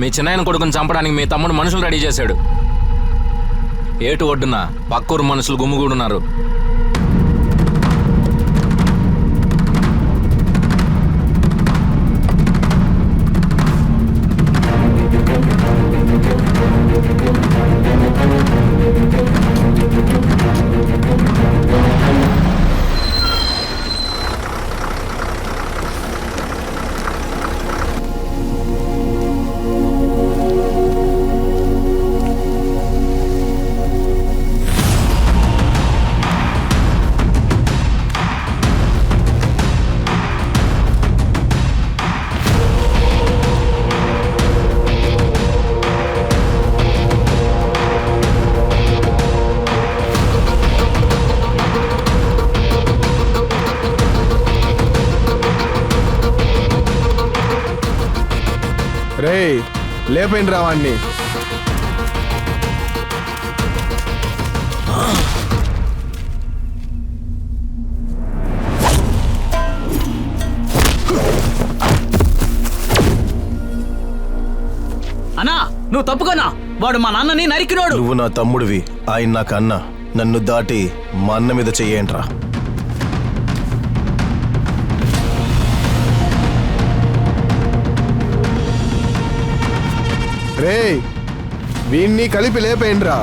మీ చిన్నాయన కొడుకుని చంపడానికి మీ తమ్ముడు మనుషులు రెడీ చేశాడు. ఏటు ఒడ్డున పక్కూరు మనుషులు గుమ్ముగూడున్నారు. రే లేపండి రావాణ్ణి. అన్నా నువ్వు తప్పుకోనా, వాడు మా నాన్నని నరికినోడు. నువ్వు నా తమ్ముడివి, ఆయన నాకు అన్న. నన్ను దాటి మా అన్న మీద చెయ్యేంట్రా. రే వీణ్ణి కలిపి లేపేయండి రా.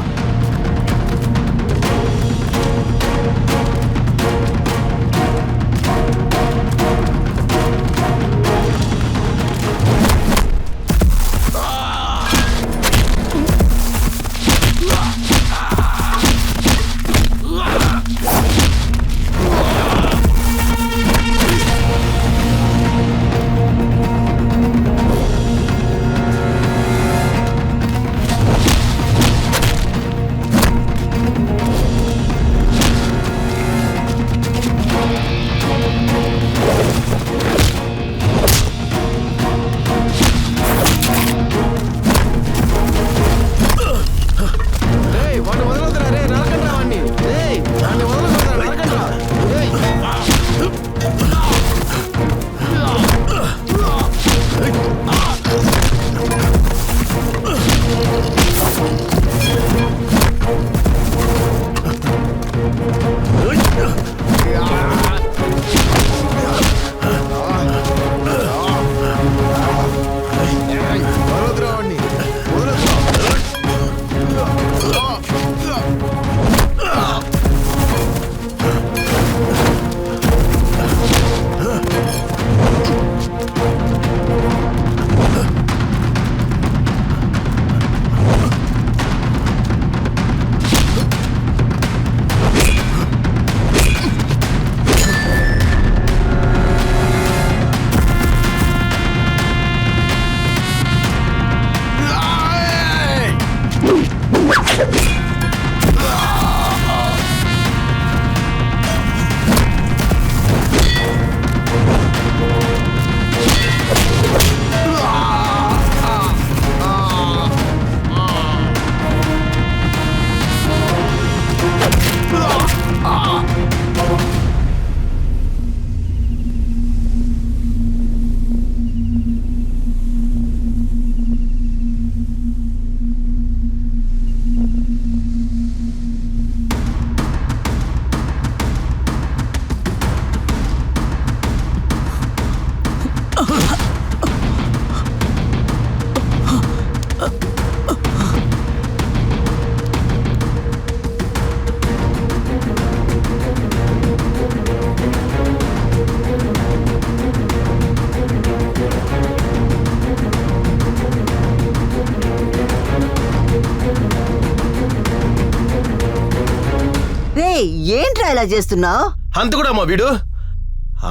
ఏంట్రా ఇలా చేస్తున్నావు? అంతకుడా మా వీడు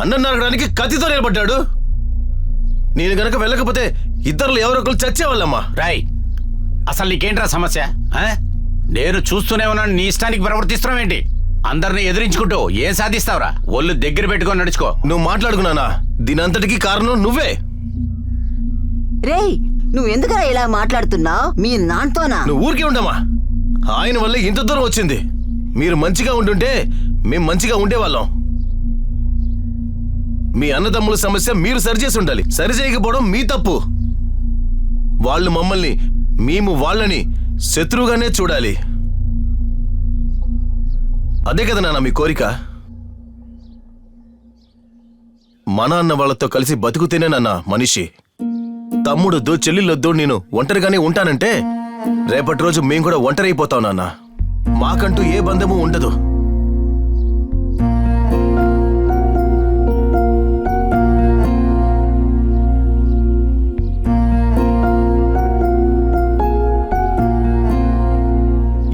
అన్న నరకడానికి కత్తితో నిలబడ్డాడు. నేను గనక వెళ్ళకపోతే ఇద్దరు ఎవరో ఒకరు చచ్చేవాళ్ళమ్మా. రాయ్, అసలు నీకేంట్రా సమస్య? నేను చూస్తూనే ఉన్నాను, నీ ఇష్టానికి ప్రవర్తిస్తున్నావు ఏంటి? అందరిని ఎదిరించుకుంటూ ఏం సాధిస్తావురా? ఒళ్ళు దగ్గర పెట్టుకొని నడుచుకో. నువ్వు మాట్లాడుకున్నానా? దీనంతటికీ కారణం నువ్వే. రేయ్, నువ్వు ఎందుకలా ఇలా మాట్లాడుతున్నావు? మీ నాన్నతోనా? నువ్వు ఊరికే ఉండమా. ఆయన వల్ల ఇంత దూరం వచ్చింది. మీరు మంచిగా ఉంటుంటే మేం మంచిగా ఉండేవాళ్ళం. మీ అన్నదమ్ముల సమస్య మీరు సరిచేసి ఉండాలి. సరిచేయకపోవడం మీ తప్పు. వాళ్ళు మమ్మల్ని, మేము వాళ్ళని శత్రువుగానే చూడాలి. అదే కదా నాన్న మీ కోరిక? మన అన్న వాళ్ళతో కలిసి బతుకుతేనే నాన్న మనిషి. తమ్ముడొద్దు, చెల్లిళ్ళొద్దు, నేను ఒంటరిగానే ఉంటానంటే రేపటి రోజు మేము కూడా ఒంటరి అయిపోతాం నాన్న. మాకంటూ ఏ బంధము ఉండదు.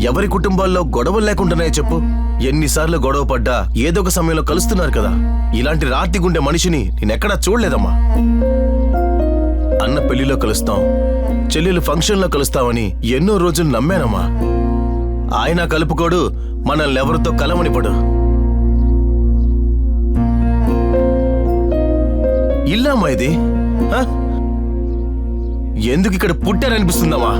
ఎవరి కుటుంబాల్లో గొడవలు లేకుండానే చెప్పు. ఎన్నిసార్లు గొడవ పడ్డా ఏదో ఒక సమయంలో కలుస్తున్నారు కదా. ఇలాంటి రాతి గుండె మనిషిని నేనెక్కడా చూడలేదమ్మా. అన్న పెళ్లిలో కలుస్తాం, చెల్లెలు ఫంక్షన్లో కలుస్తామని ఎన్నో రోజులు నమ్మానమ్మా. ఆయన కలుపుకోడు, మనల్ని ఎవరితో కలవనిపడు. ఇల్లామ్మా ఇది? ఎందుకు ఇక్కడ పుట్టారనిపిస్తుందమ్మా?